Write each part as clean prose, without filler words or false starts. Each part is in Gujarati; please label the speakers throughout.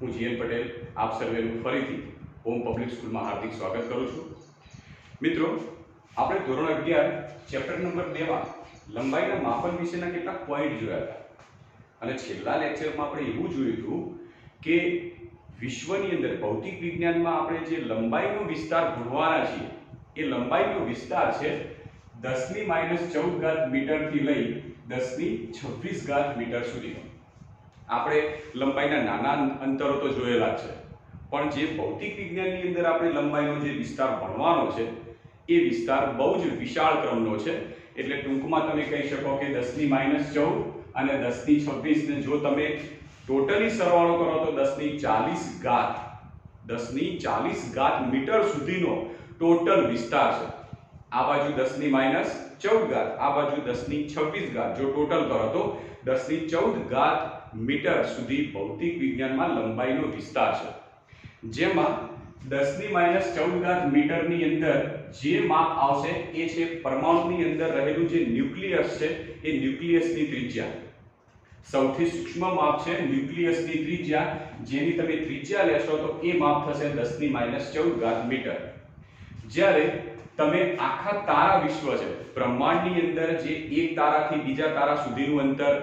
Speaker 1: હું જીએન પટેલ આપ સર્વેનું ફરીથી હોમ પબ્લિક સ્કૂલમાં હાર્દિક સ્વાગત કરું છું। મિત્રો, આપણે ધોરણ 11 ચેપ્ટર નંબર 2 માં લંબાઈના માપન વિશેના કેટલાક પોઈન્ટ જોયા હતા અને છેલ્લા લેક્ચરમાં આપણે એવું જોયું હતું કે વિશ્વની અંદર ભૌતિક વિજ્ઞાનમાં આપણે જે લંબાઈનો વિસ્તાર ભણવાના છીએ એ લંબાઈનો વિસ્તાર છે 10⁻14 મીટરથી લઈ 10⁻26 મીટર સુધીનો। આપણે લંબાઈના નાના અંતરો તો જોયેલા છે, પણ જે ભૌતિક વિજ્ઞાનની અંદર આપણે લંબાઈનો જે વિસ્તાર ભણવાનો છે એ વિસ્તાર બહુ જ વિશાળ ક્રમનો છે। એટલે ટૂંકમાં તમે કહી શકો કે 10⁻14 અને 10⁻26 ને જો તમે ટોટલી સરવાળો કરો તો 10⁻40 મીટર સુધીનો ટોટલ વિસ્તાર છે। આ બાજુ 10⁻14 આ બાજુ 10⁻26 જો ટોટલ કરો તો 10⁻14 મીટર સુધી ભૌતિક વિજ્ઞાનમાં લંબાઈનો વિસ્તાર છે, જેમાં 10⁻14 મીટરની અંદર જે માપ આવશે એ છે પરમાણુની અંદર રહેલું જે ન્યુક્લિયસ છે એ ન્યુક્લિયસની ત્રિજ્યા। સૌથી સૂક્ષ્મ માપ છે ન્યુક્લિયસની ત્રિજ્યા, જેની તમે ત્રિજ્યા લેશો તો એ માપ થશે 10⁻14 મીટર। જ્યારે તમે આખા તારા વિશ્વ છે બ્રહ્માંડની અંદર જે એક તારાથી બીજા તારા સુધીનું અંતર,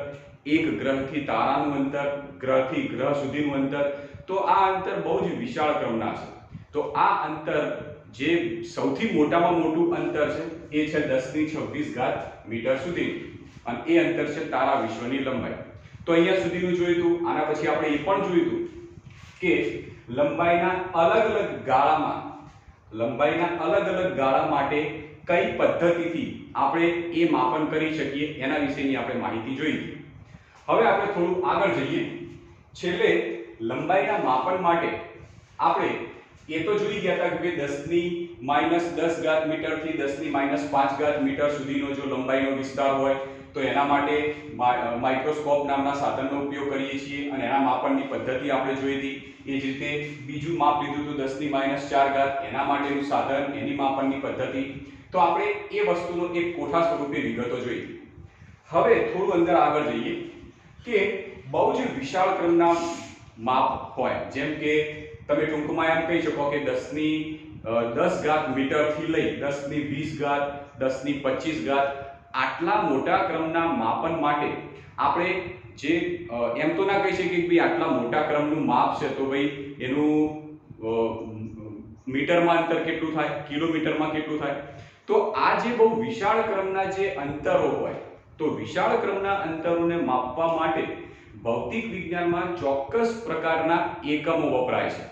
Speaker 1: એક ગ્રહથી તારાનું અંતર, ગ્રહથી ગ્રહ સુધીનું અંતર, તો આ અંતર બહુ જ વિશાળ ક્રમના છે। તો આ અંતર જે સૌથી મોટામાં મોટું અંતર છે એ છે 10⁻26 મીટર સુધી અને એ અંતર છે તારા વિશ્વની લંબાઈ। તો અહીંયા સુધીનું જોયું હતું। આના પછી આપણે એ પણ જોયું હતું કે લંબાઈના અલગ અલગ ગાળા માટે કઈ પદ્ધતિથી આપણે એ માપન કરી શકીએ એના વિશેની આપણે માહિતી જોઈ હતી। હવે આપણે થોડું આગળ જઈએ। છેલ્લે લંબાઈના માપન માટે આપણે એ તો જોઈ ગયા હતા કે 10⁻10 મીટરથી 10⁻5 મીટર સુધીનો જો લંબાઈનો વિસ્તાર હોય તો એના માટે માઇક્રોસ્કોપ નામના સાધનનો ઉપયોગ કરીએ છીએ અને એના માપનની પદ્ધતિ આપણે જોઈ હતી। એ જ રીતે બીજું માપ લીધું હતું 10⁻4 એના માટેનું સાધન, એની માપનની પદ્ધતિ। તો આપણે એ વસ્તુનો એક કોઠા સ્વરૂપે વિગતો જોઈ। હવે થોડું અંદર આગળ જઈએ કે બહુ જ વિશાળ ક્રમના માપ હોય, જેમ કે તમે ટૂંકમાં એમ કહી શકો કે 10⁻10 મીટરથી લઈ 10⁻20 10⁻25 આટલા મોટા ક્રમના માપન માટે આપણે જે એમ તો ના કહી શકીએ કે ભાઈ આટલા મોટા ક્રમનું માપ છે તો ભાઈ એનું મીટરમાં અંતર કેટલું થાય, કિલોમીટરમાં કેટલું થાય। તો આ જે બહુ વિશાળ ક્રમના જે અંતરો હોય તો વિશાળ ક્રમના અંતરોને માપવા માટે ભૌતિક વિજ્ઞાનમાં ચોક્કસ પ્રકારના એકમો વપરાય છે।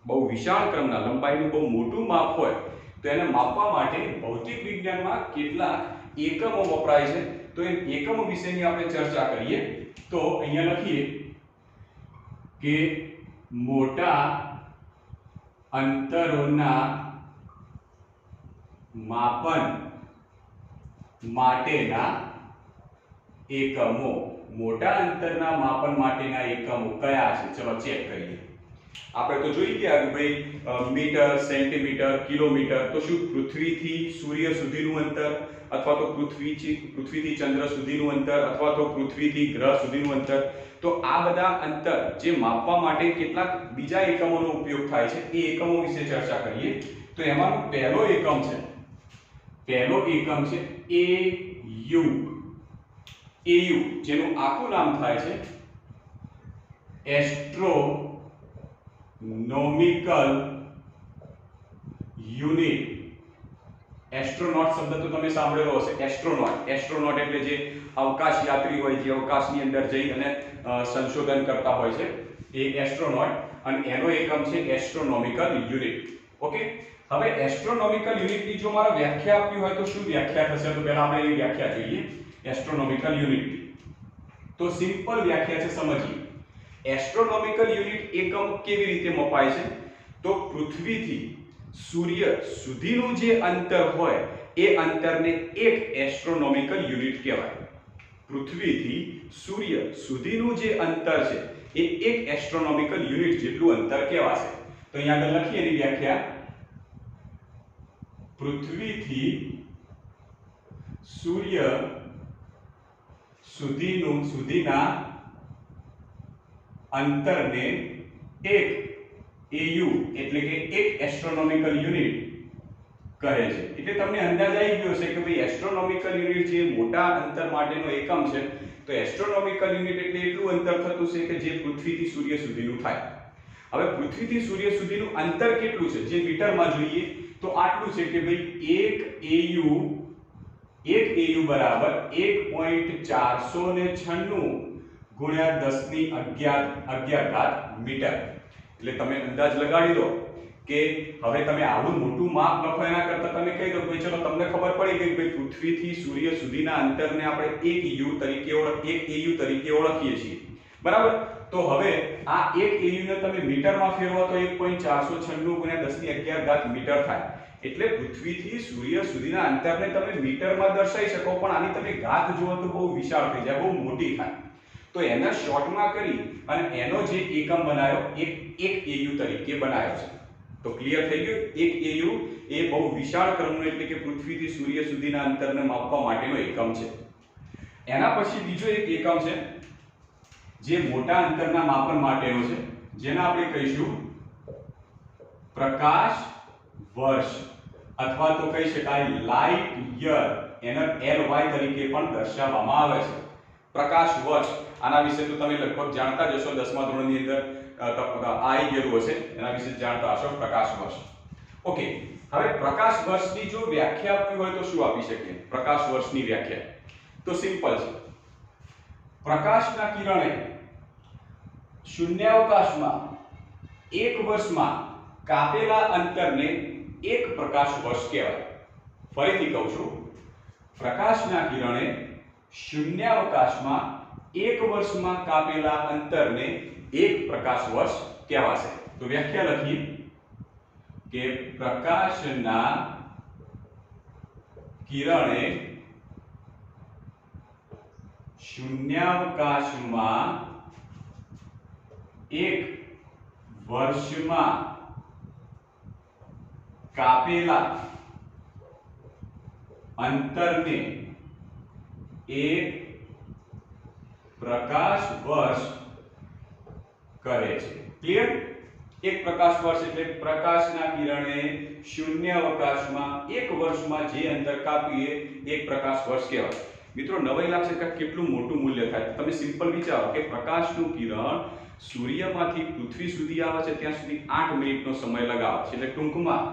Speaker 1: બહુ વિશાળ ક્રમના લંબાઈનું બહુ મોટું માપ હોય તો એને માપવા માટે ભૌતિક વિજ્ઞાનમાં કેટલાક એકમો વપરાય છે। તો એ એકમો વિશેની આપણે ચર્ચા કરીએ તો અહીંયા લખીએ કે મોટા અંતરોના માપન માટેના એકમો। મોટા અંતરના માપન માટેના એકમો કયા છે? ચલો ચેક કરીએ। આપણે તો જોઈ ગયા કે ભાઈ મીટર, સેન્ટીમીટર, કિલોમીટર। તો શું પૃથ્વીથી સૂર્ય સુધીનું અંતર અથવા તો પૃથ્વીથી ચંદ્ર સુધીનું અંતર અથવા તો પૃથ્વીથી ગ્રહ સુધીનું અંતર, તો આ બધા અંતર જે માપવા માટે કેટલાક બીજા એકમોનો ઉપયોગ થાય છે એ એકમો વિશે ચર્ચા કરીએ। તો એમાંનો પહેલો એકમ છે AU, જેનું આખું નામ થાય છે એસ્ટ્રોનોમિકલ યુનિટ। એસ્ટ્રોનોટ શબ્દ તો તમે સાંભળેલો હશે। એસ્ટ્રોનોટ એટલે જે અવકાશ યાત્રી હોય, જે અવકાશની અંદર જઈ અને સંશોધન કરતા હોય છે એ એસ્ટ્રોનોટ, અને એનો એકમ છે એસ્ટ્રોનોમિકલ યુનિટ। ઓકે, હવે એસ્ટ્રોનોમિકલ યુનિટની જો મારે વ્યાખ્યા આપવી હોય તો શું વ્યાખ્યા થશે? તો પહેલા આપણે એની વ્યાખ્યા જોઈએ એસ્ટ્રોનોમિકલ યુનિટ। તો સિમ્પલ વ્યાખ્યા છે, સમજીએ। એસ્ટ્રોનોમિકલ યુનિટ એકમ કેવી રીતે મપાય છે? તો પૃથ્વીથી સૂર્ય સુધીનું જે અંતર હોય એ અંતરને એક એસ્ટ્રોનોમિકલ યુનિટ કહેવાય। પૃથ્વીથી સૂર્ય સુધીનું જે અંતર છે એ એક એસ્ટ્રોનોમિકલ યુનિટ જેટલું અંતર કહેવાશે। તો અહીંયા આગળ લખીએ એની વ્યાખ્યા। પૃથ્વીથી સૂર્ય સુધીના અંતરને 1 AU એટલે કે 1 એસ્ટ્રોનોમિકલ યુનિટ કહે છે. એટલે તમને અંદાજ આવી ગયો છે કે ભાઈ એસ્ટ્રોનોમિકલ યુનિટ જે મોટા અંતર માટેનો એકમ છે, તો એસ્ટ્રોનોમિકલ યુનિટ એટલે એટલું અંતર થતું છે કે જે પૃથ્વીથી સૂર્ય સુધીનું થાય. હવે પૃથ્વીથી સૂર્ય સુધીનું અંતર કેટલું છે જે મીટરમાં જોઈએ તો આટલું છે કે ભાઈ 1 AU બરાબર 1.496 ગુણ્યા 1011 મીટર. એટલે તમે અંદાજ લગાડી દો કે હવે તમે આવું મોટું માપ લખો એના કરતા તમે કહી દો ભાઈ ચલો તમને ખબર પડી ગઈ ભાઈ પૃથ્વીથી સૂર્ય સુધીના અંતરને આપણે 1 AU તરીકે ઓળખીએ છીએ, બરાબર. તો હવે આ 1 AU ને તમે મીટરમાં ફેરવો તો 1.496 ગુણ્યા 1011 મીટર થાય. એટલે પૃથ્વીથી સૂર્ય સુધીના અંતરને તમે મીટરમાં દર્શાવી શકો, પણ આની તમે ઘાત જુઓ તો બહુ વિશાળ થઈ જાય, બહુ મોટી થાય. તો એના શોર્ટમાં કરી અને એનો જે એકમ બનાવ્યો 1 AU તરીકે બનાવ્યો છે. તો ક્લિયર થઈ ગયું. 1 AU એ બહુ વિશાળ ક્રમનો એટલે કે પૃથ્વીથી સૂર્ય સુધીના અંતરને માપવા માટેનો એકમ છે. એના પછી બીજો એક એકમ છે જે મોટા અંતરના માપન માટેનો છે, જેને આપણે કહીશું પ્રકાશ વર્ષ અથવા તો કહી શકાય લાઇટ યર. એને LY તરીકે પણ દર્શાવવામાં આવે છે. પ્રકાશ વર્ષ આના વિશે તો તમે લગભગ જાણતા જ હશો, 10મા ધોરણની અંદર આવી ગયેલું હશે, એના વિશે જાણતા હશો પ્રકાશ વર્ષ. ઓકે, હવે પ્રકાશ વર્ષની જો વ્યાખ્યા આપવી હોય તો શું આપી શકીએ? પ્રકાશ વર્ષની વ્યાખ્યા તો સિમ્પલ છે. પ્રકાશના કિરણે શૂન્યાવકાશમાં એક વર્ષમાં કાપેલા અંતરને એક પ્રકાશ વર્ષ કહેવાય. ફરીથી કહું છું, પ્રકાશના કિરણે શૂન્યાવકાશમાં એક વર્ષમાં કાપેલા અંતરને એક પ્રકાશ વર્ષ કહેવાશે. તો વ્યાખ્યા લખીએ કે પ્રકાશના કિરણે શૂન્યાવકાશમાં એક વર્ષમાં કાપેલા અંતરને એક પ્રકાશ વર્ષ કરે છે. ક્લિયર? એક પ્રકાશ વર્ષ એટલે પ્રકાશના કિરણે શૂન્યાવકાશમાં એક વર્ષમાં જે અંતર કાપીએ એક પ્રકાશ વર્ષ કહેવાય. મિત્રો નવાઈ લાગશે કે કેટલું મોટું મૂલ્ય થાય. તમે સિમ્પલ વિચારો કે પ્રકાશનું કિરણ સૂર્યમાંથી પૃથ્વી સુધી આવે છે ત્યાં સુધી 8 મિનિટનો સમય લગાવે છે. એટલે ટૂંકમાં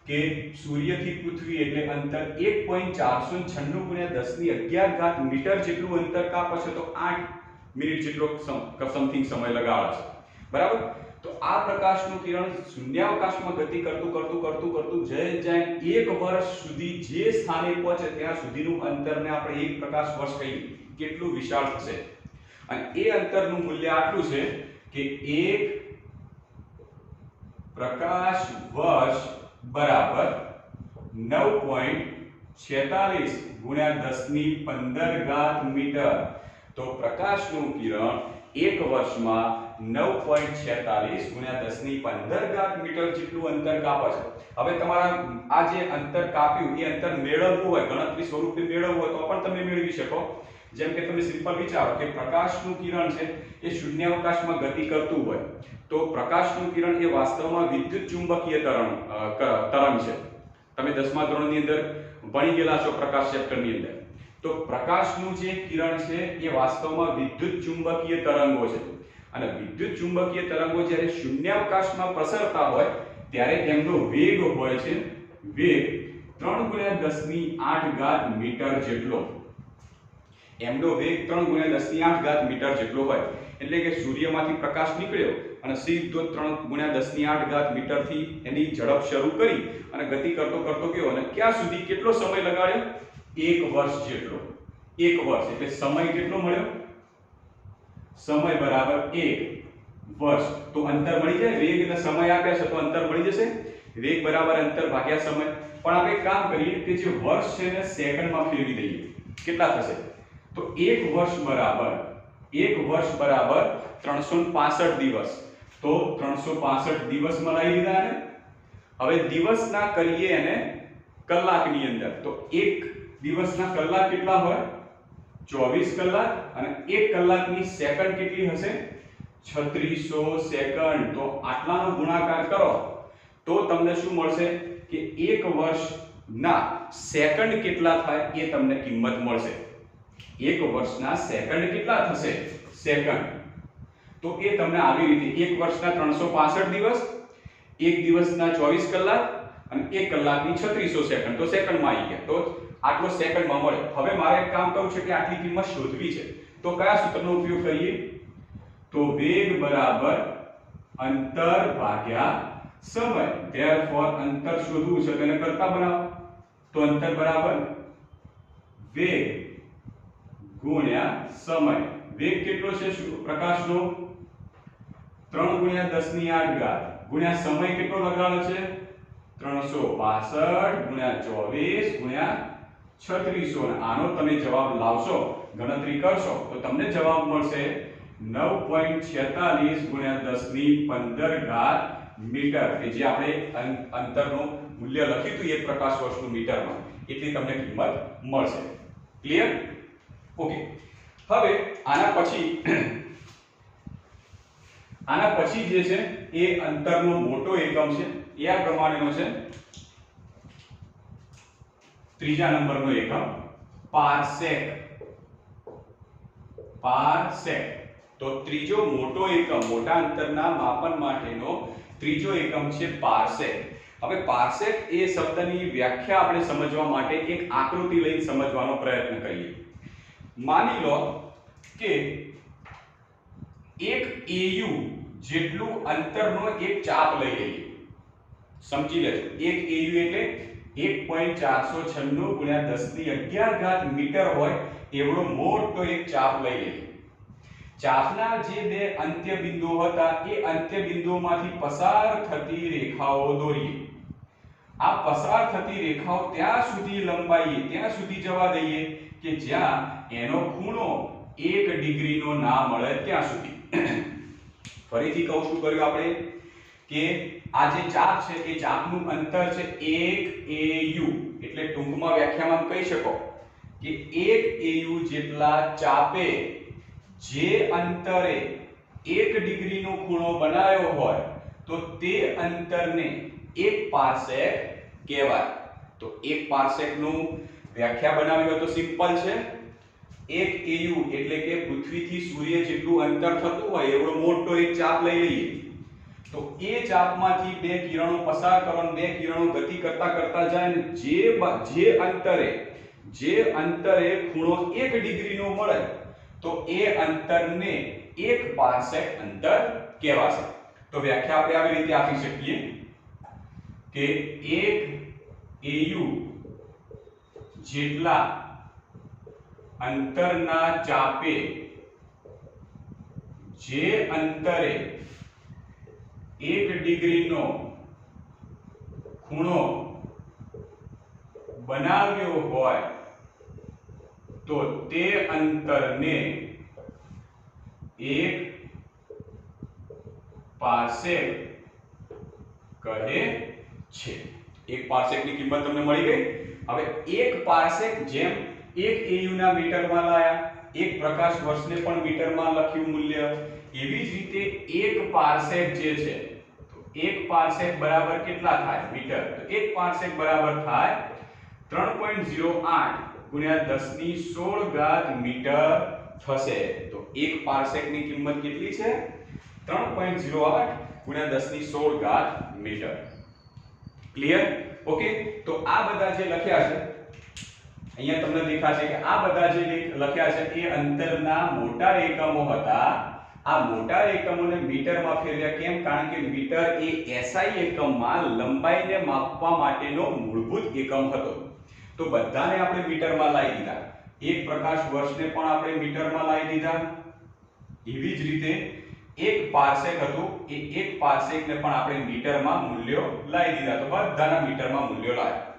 Speaker 1: કે સૂર્યથી પૃથ્વી એટલે અંતર 1.496 ગુણ્યા 1011 મીટર જેટલું અંતર કાપે છે, તો 8 મિનિટ જેટલો સમથિંગ સમય લગાવે છે, બરાબર. તો આ પ્રકાશનું કિરણ શૂન્યાવકાશમાં ગતિ કરતું જાય એક વર્ષ સુધી જે સ્થાને પહોંચે ત્યાં સુધીનું અંતરને આપણે એક પ્રકાશ વર્ષ કહીએ. કેટલું વિશાળ થશે. અને એ અંતરનું મૂલ્ય આટલું છે કે એક પ્રકાશ વર્ષ બરાબર 9.46 ગુણ્યા 1015 મીટર. તો પ્રકાશનું કિરણ એક વર્ષમાં 9.46 ગુણ્યા 1015 મીટર જેટલું અંતર કાપે છે. હવે તમારા આ જે અંતર કાપ્યું એ અંતર મેળવવું હોય, ગણતરી સ્વરૂપે મેળવવું હોય તો પણ તમે મેળવી શકો. જેમ કે તમે સિમ્પલ વિચારો કે પ્રકાશનું કિરણ છે એ શૂન્યાવકાશમાં ગતિ કરતું હોય તો પ્રકાશનું કિરણ એ વાસ્તવમાં વિદ્યુત ચુંબકીય તરંગ છે. તમે 10મા ધોરણની અંદર ભણી ગયેલા છો પ્રકાશ ચેપ્ટરની અંદર. તો પ્રકાશનું જે કિરણ છે એ વાસ્તવમાં વિદ્યુત ચુંબકીય તરંગો છે. અને વિદ્યુત ચુંબકીય તરંગો જ્યારે શૂન્યાવકાશમાં પ્રસરતા હોય ત્યારે એમનો વેગ હોય છે વેગ 3 ગુણ્યા 10⁸ મીટર જેટલો. એમનો વેગ 3 ગુણ્યા 10⁸ મીટર જેટલો હોય. એટલે કે સૂર્યમાંથી પ્રકાશ નીકળ્યો અને સીધો 3 ગુણ્યા 10⁸ મીટરથી એની ઝડપ શરૂ કરી અને ગતિ કરતો ગયો અને ક્યાં સુધી કેટલો સમય લગાડ્યો? 1 વર્ષ જેટલો. 1 વર્ષ એટલે સમય કેટલો મળ્યો? સમય બરાબર 1 વર્ષ. તો અંતર મળી જાય. વેગ અને સમય આપ્યા છે તો અંતર મળી જશે. વેગ બરાબર અંતર ભાગ્યા સમય. પણ આપણે એક કામ કરીએ કે જે વર્ષ છે ને સેકન્ડમાં ફેરવી દઈએ. કેટલા થશે? તો 1 વર્ષ બરાબર 365 દિવસ. તો 365 દિવસ મલાઈ લીધા ને. હવે દિવસના કરીએ એને કલાકની અંદર. તો એક દિવસના કલાક કેટલા હોય? 24 કલાક. અને 1 કલાકની સેકન્ડ કેટલી હશે? 3600 સેકન્ડ. તો આટલાનો ગુણાકાર કરો તો તમને શું મળશે કે 1 વર્ષના સેકન્ડ કેટલા થાય એ તમને કિંમત મળશે. 1 વર્ષના સેકન્ડ કેટલા થશે? સેકન્ડ. તો એ તમને આવી રીતે 1 વર્ષના 365 દિવસ, 1 દિવસના 24 કલાક અને 1 કલાકની 3600 સેકન્ડ. તો સેકન્ડમાં આવી ગયા. તો આટલો સેકન્ડમાં મળે. હવે મારે એક કામ કરવું છે કે આટલી કિંમત શોધવી છે. તો કયા સૂત્રનો ઉપયોગ કરીએ? તો વેગ બરાબર અંતર ભાગ્યા સમય. ધેરફોર અંતર શોધવું છે તેને કરતા બનાવો. તો અંતર બરાબર વેગ ગુણ્યા સમય. વેગ કેટલો છે પ્રકાશનો? 3 ગુણ્યા 10 ની 8 ઘાત ગુણ્યા સમય કેટલો લગાડો છે? 365 ગુણ્યા 24 ગુણ્યા 3600. અને આનો તમે જવાબ લાવશો, ગણતરી કરશો તો તમને જવાબ મળશે 9.46 ગુણ્યા 10 ની 15 ઘાત મીટર. કે જે આપણે અંતરનું મૂલ્ય લખ્યું હતું 1 પ્રકાશ વર્ષનું મીટરમાં, એટલી તમને કિંમત મળશે. ક્લિયર? ઓકે. હવે આના પછી જે છે એ અંતરનો મોટો એકમ છે એ આ પ્રમાણેનો છે. ત્રીજા નંબરનો એકમ પારસેક. પારસેક. તો ત્રીજો મોટો એકમ, મોટા અંતરના માપન માટેનો ત્રીજો એકમ છે પારસેક. હવે પારસેક એ શબ્દની વ્યાખ્યા આપણે સમજવા માટે એક આકૃતિ લઈને સમજવાનો પ્રયત્ન કરીએ. માની લો કે એક AU જેટલું અંતરનો એક ચાપ લઈ લઈએ. સમજી લેજો, એક AU એટલે 1.496 ગુણ્યા 10 ની 11 ઘાત મીટર હોય એવડો મોટો એક ચાપ લઈ લઈએ. ચાપના જે બે અંત્ય બિંદુઓ હતા એ અંત્ય બિંદુઓમાંથી પસાર થતી રેખાઓ દોરીએ. આ પસાર થતી રેખાઓ ત્યાં સુધી લંબાઈએ, ત્યાં સુધી જવા દઈએ કે જ્યાં એનો ખૂણો 1 ડિગ્રીનો ના મળે ત્યાં સુધી. ફરીથી કહું, શું કર્યું આપણે કે આ જે ચાપ છે એ ચાપનું અંતર છે 1 AU. એટલે ટૂંકમાં વ્યાખ્યામાં કહી શકો કે 1 AU જેટલા ચાપે જે અંતરે 1 ડિગ્રીનો ખૂણો બનાવ્યો હોય તો તે અંતરને 1 પારસેક કહેવાય. તો 1 પારસેકનું વ્યાખ્યા બનાવી હોય તો સિમ્પલ છે. 1 AU એટલે કે પૃથ્વીથી સૂર્ય જેટલું અંતર થતું હોય એવડો મોટો એક ચાપ લઈ લઈએ. તો એ ચાપમાંથી બે કિરણો પસાર કરો અને બે કિરણો ગતિ કરતા કરતા જાય ને જે અંતરે ખૂણો 1 ડિગ્રીનો મળે તો એ અંતરને 1 પારસેક અંતર કહેવાશે. તો વ્યાખ્યા આપણે આવી રીતે આપી શકીએ કે 1 AU જેટલા અંતરના ચાપે જે અંતરે 1 ડિગ્રીનો ખૂણો બનાવ્યો હોય તો તે અંતરને 1 પારસેક કહે છે. 1 પારસેકની કિંમત તમને મળી ગઈ. હવે 1 પારસેક જેમ 1 AU ના મીટરમાં લાયા, 1 પ્રકાશ વર્ષને પણ મીટરમાં લખ્યું મૂલ્ય, એવી જ રીતે 1 પારસેક જે છે તો 1 પારસેક બરાબર કેટલા થાય? મીટર. તો 1 પારસેક બરાબર થાય 3.08 ગુણ્યા 10 ની 16 ઘાત મીટર થશે. તો 1 પારસેકની કિંમત કેટલી છે? 3.08 ગુણ્યા 10 ની 16 ઘાત મીટર. ક્લિયર? ઓકે. તો આ બધા જે લખ્યા છે અહીંયા તમને દેખાશે કે આ બધા જે લખ્યા છે એ અંતરના મોટા એકમો હતા. આ મોટા એકમોને મીટરમાં ફેરવ્યા. કેમ? કારણ કે મીટર એ SI એકમમાં લંબાઈને માપવા માટેનો મૂળભૂત એકમ હતો. તો બધાને આપણે મીટરમાં લાવી દીધા. 1 પ્રકાશ વર્ષને પણ આપણે મીટરમાં લાવી દીધા. એવી જ રીતે 1 પારસેક હતું એ 1 પારસેકને પણ આપણે મીટરમાં મૂલ્યો લાવી દીધા. તો બધાના મીટરમાં મૂલ્યો લાવ્યા.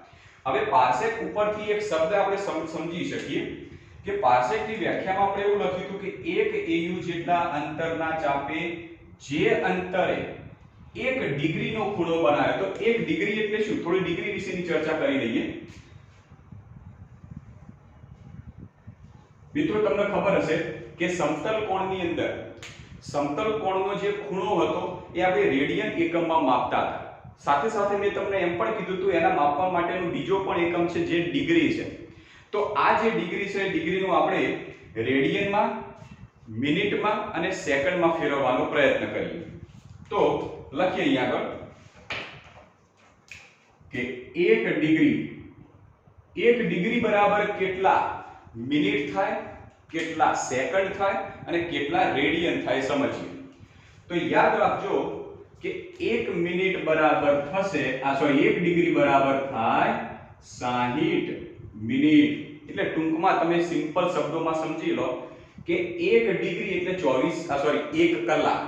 Speaker 1: હવે પારસેક ઉપરથી એક શબ્દ આપણે સમજી શકીએ કે પારસેકની વ્યાખ્યામાં આપણે એવું લખ્યું હતું કે 1 AU જેટલા અંતરના ચાપે જે અંતરે 1 ડિગ્રીનો ખૂણો બનાવ્યો. તો 1 ડિગ્રી એટલે શું? થોડી ડિગ્રી વિશેની ચર્ચા કરી લઈએ. મિત્રો તમને ખબર હશે કે સમતલ કોણની અંદર સમતલ કોણનો જે ખૂણો હતો એ આપણે રેડિયન એકમમાં માપતા હતા. સાથે સાથે મેં તમને એમ પણ કીધું હતું એના માપવા માટેનો બીજો પણ એકમ છે જે ડિગ્રી છે. તો આ જે ડિગ્રી છે ડિગ્રીનું આપણે રેડિયનમાં, મિનિટમાં અને સેકન્ડમાં ફેરવવાનો પ્રયત્ન કરીએ. તો લખીએ અહીંયા આગળ કે 1 ડિગ્રી બરાબર કેટલા મિનિટ થાય, કેટલા સેકન્ડ થાય અને કેટલા રેડિયન થાય સમજીએ. તો યાદ રાખજો કે 1 મિનિટ બરાબર થશે 1 ડિગ્રી બરાબર થાય 60 મિનિટ. એટલે ટૂંકમાં તમે સિમ્પલ શબ્દોમાં સમજી લો કે 1 ડિગ્રી એટલે 1 કલાક.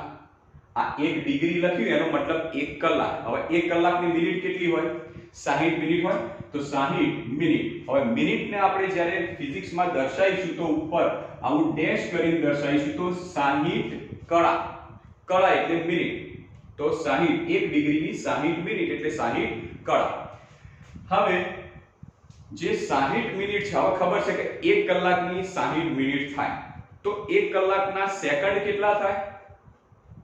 Speaker 1: આ 1 ડિગ્રી લખ્યું એનો મતલબ 1 કલાક. હવે 1 કલાકની મિનિટ કેટલી હોય? 60 મિનિટ હોય. તો 60 મિનિટ. હવે મિનિટને આપણે જ્યારે ફિઝિક્સમાં દર્શાવીશું તો ઉપર આવું ડેશ કરીને દર્શાવીશું તો 60 કળા. કળા એટલે મિનિટ. તો 60 1 ડિગ્રીની 60 મિનિટ એટલે 60 કળા. હવે જે 60 મિનિટ છે, હવે ખબર છે કે 1 કલાકની 60 મિનિટ થાય તો 1 કલાકના સેકન્ડ કેટલા થાય?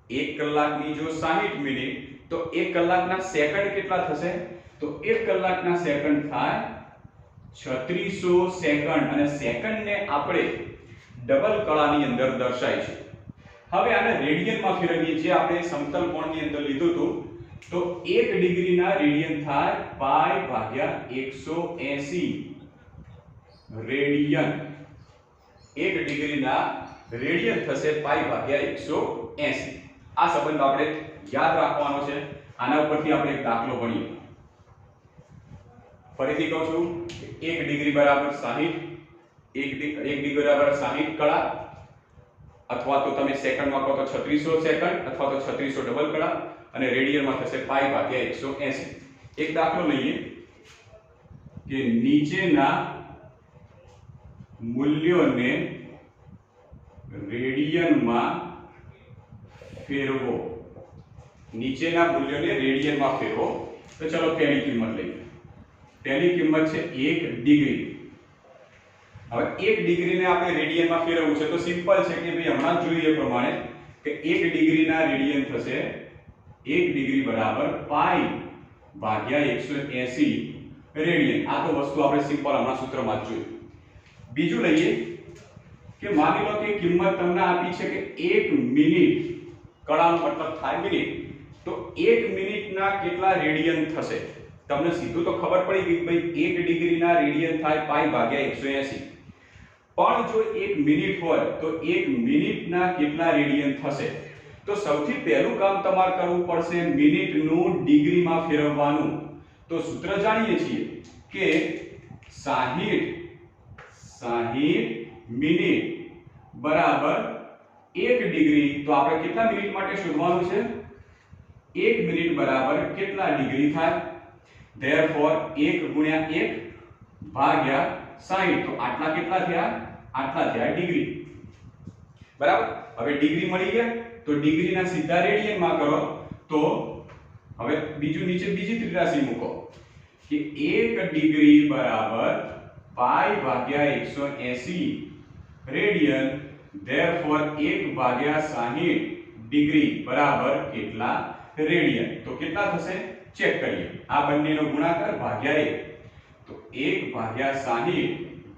Speaker 1: 1 કલાકની જો 60 મિનિટ તો 1 કલાકના સેકન્ડ કેટલા થશે? તો 1 કલાકના સેકન્ડ થાય 3600 સેકન્ડ. અને સેકન્ડને આપણે ડબલ કળાની અંદર દર્શાવીશું. હવે આને રેડિયનમાં ફેરવીએ. જે આપણે સમતલ કોણની અંદર લીધું હતું તો 1 ડિગ્રીના રેડિયન થાય પાઈ ભાગ્યા 180 રેડિયન. 1 ડિગ્રીના રેડિયન થશે પાઈ ભાગ્યા 180. આ સંબંધ આપણે યાદ રાખવાનો છે. આના ઉપરથી આપણે એક દાખલો ગણીએ. ફરીથી કહું છું કે 1 ડિગ્રી બરાબર 60, 1 ડિગ્રી બરાબર 60 કળા, અથવા તો તમે સેકન્ડમાં કહો તો 3600 સેકન્ડ અથવા તો 3600 ડબલ કળા, અને રેડિયનમાં થશે પાઈ ભાગ્યા 180. એક દાખલો લઈએ કે નીચેના મૂલ્યોને રેડિયનમાં ફેરવો. નીચેના મૂલ્યોને રેડિયનમાં ફેરવો. તો ચલો પહેલી કિંમત લઈએ. પહેલી કિંમત છે 1 ડિગ્રી. હવે 1 ડિગ્રીને આપણે રેડિયનમાં ફેરવવું છે તો સિમ્પલ છે કે ભાઈ હમણાં જોઈએ પ્રમાણે કે 1 ડિગ્રીના રેડિયન થશે 1 ડિગ્રી બરાબર પાઈ ભાગ્યા 180 રેડિયન. આ તો વસ્તુ આપણે સિમ્પલ હમણાં સૂત્રમાં જ જોયું. બીજું લઈએ કે માની લો કે કિંમત તમને આપી છે કે 1 મિનિટ, કળાનો મતલબ થાય મિનિટ, તો 1 મિનિટના કેટલા રેડિયન થશે? તમને સીધું તો ખબર પડી ગઈ ભાઈ 1 ડિગ્રીના રેડિયન થાય પાઈ ભાગ્યા 180. પણ જો 1 મિનિટ હોય તો 1 મિનિટના કેટલા રેડિયન થશે? તો સૌથી પહેલું કામ તમારે કરવું પડશે મિનિટનું ડિગ્રીમાં ફેરવવાનું. તો સૂત્ર જાણીએ છીએ કે 60 મિનિટ બરાબર 1 ડિગ્રી. તો આપણે કેટલા મિનિટ માટે શોધવાનું છે? 1 મિનિટ બરાબર કેટલા ડિગ્રી થાય? Therefore 1 ગુણ્યા 1 ભાગ્યા 60. તો આટલા કેટલા થયા? આટલા થયા ડિગ્રી. બરાબર. હવે ડિગ્રી મળી ગયા તો ડિગ્રીના સીધા રેડિયનમાં કરો. તો હવે બીજું નીચે બીજી ત્રિરાશી મૂકો કે 1 ડિગ્રી બરાબર પાઈ ભાગ્યા 180 રેડિયન. Therefore 1 ભાગ્યા 60 ડિગ્રી બરાબર કેટલા રેડિયન? તો કેટલા થશે? ચેક કરીએ. આ બંનેનો ગુણાકાર ભાગ્યા 1. તો 1 ભાગ્યા 60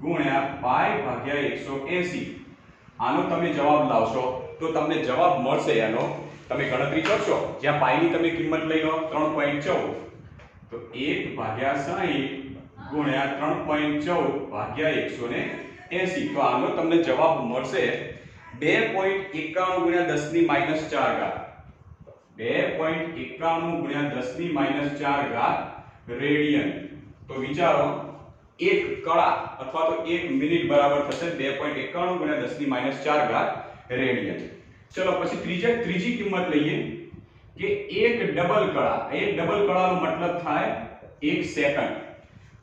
Speaker 1: ગુણ્યા પાઈ ભાગ્યા 180. આનો તમે જવાબ લાવશો તો તમને જવાબ મળશે. એનો તમે ગણતરી કરશો, જ્યાં પાઈની તમે કિંમત લઈ લો 3.14. તો 1 ભાગ્યા 60 ગુણ્યા 3.14 ભાગ્યા 180. તો આનો તમને જવાબ મળશે 2.91 ગુણ્યા 10 ની -4 ઘાત. 2.91 ગુણ્યા 10 ની -4 ઘાત રેડિયન. તો વિચારો 1 કળા અથવા તો 1 મિનિટ બરાબર થશે 2.91 ગુણ્યા 10 ની -4 ઘાત રેડિયન. ચલો પછી ત્રીજી કિંમત લઈએ કે 1 ડબલ કળા. 1 ડબલ કળાનો મતલબ થાય 1 સેકન્ડ.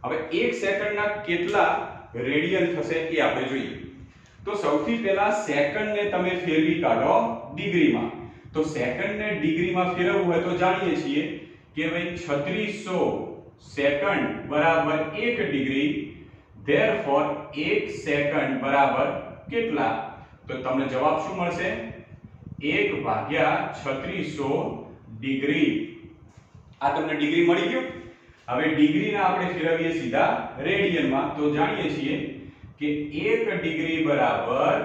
Speaker 1: હવે 1 સેકન્ડના કેટલા રેડિયન થશે એ આપણે જોઈએ. તો સૌથી પહેલા સેકન્ડને તમે ફેરવી કાઢો ડિગ્રીમાં. તો સેકન્ડને ડિગ્રીમાં ફેરવવું હોય તો જાણીએ છીએ કે ભાઈ 3600 સેકન્ડ બરાબર 1 ડિગ્રી. Therefore 1 સેકન્ડ બરાબર કેટલા? તો તમને જવાબ શું મળશે? 1/3600 ડિગ્રી. આ તમને ડિગ્રી મળી ગયું. હવે ડિગ્રીને આપણે ફેરવીએ સીધા રેડિયનમાં, તો જાણીએ છીએ કે 1 ડિગ્રી બરાબર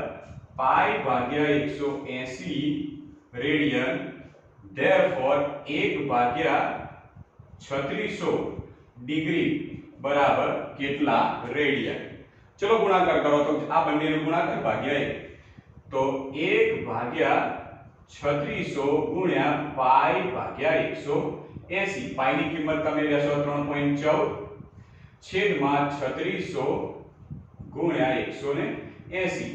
Speaker 1: π/180 રેડિયન. ધેરફોર 1/3600 ડિગ્રી બરાબર કેટલા રેડિયન? ચલો ગુણાકાર કરો તો આ બંનેનો ગુણાકાર ભાગ્યા 1, તો 1/3600 ગુણ્યા π/180. પાઈ ની કિંમત તમે લેશો 3.14 છેદમાં 3600 ગુણ્યા 180.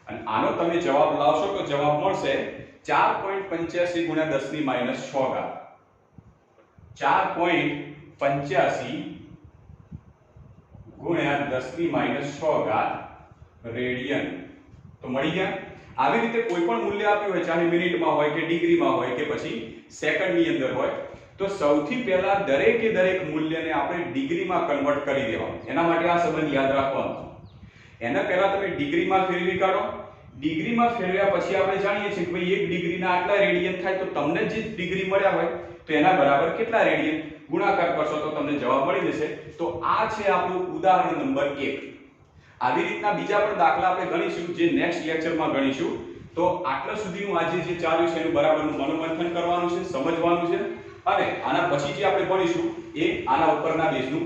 Speaker 1: અને આનો તમે જવાબ લાવશો તો જવાબ મળશે 4.85 ગુણ્યા 10 ની માઈનસ 6 ઘાત. 4.85 ગુણ્યા 10 ની માઈનસ 6 ઘાત રેડિયન. તો મળી ગયા. આવી રીતે કોઈ પણ મૂલ્ય આપ્યું હોય, ચાહે મિનિટમાં હોય કે ડિગ્રીમાં હોય કે પછી સેકન્ડની અંદર હોય, તો સૌથી પહેલા દરેકે દરેક મૂલ્યને આપણે ડિગ્રીમાં કન્વર્ટ કરી દેવાનું. એના માટે આ સંબંધ યાદ રાખવાનો. એના પહેલા તમે ડિગ્રીમાં ફેરવી કાઢો. ડિગ્રીમાં ફેરવ્યા પછી આપણે જાણીએ છીએ કે ભાઈ 1 ડિગ્રીના આટલા રેડિયન થાય, તો તમને જે ડિગ્રી મળ્યા હોય તો એના બરાબર કેટલા રેડિયન, ગુણાકાર કરશો તો તમને જવાબ મળી જશે. તો આ છે આપણું ઉદાહરણ નંબર 1. આવી રીતના બીજા પણ દાખલા આપણે ગણીશું, જે નેક્સ્ટ લેક્ચરમાં ગણીશું. તો આટલા સુધીનું આજે જે ચાલ્યું છે એનું બરાબરનું મનોમંથન કરવાનું છે, સમજવાનું છે, અને આના પછી જે આપણે ભણીશું એ આના ઉપરના બેઝનું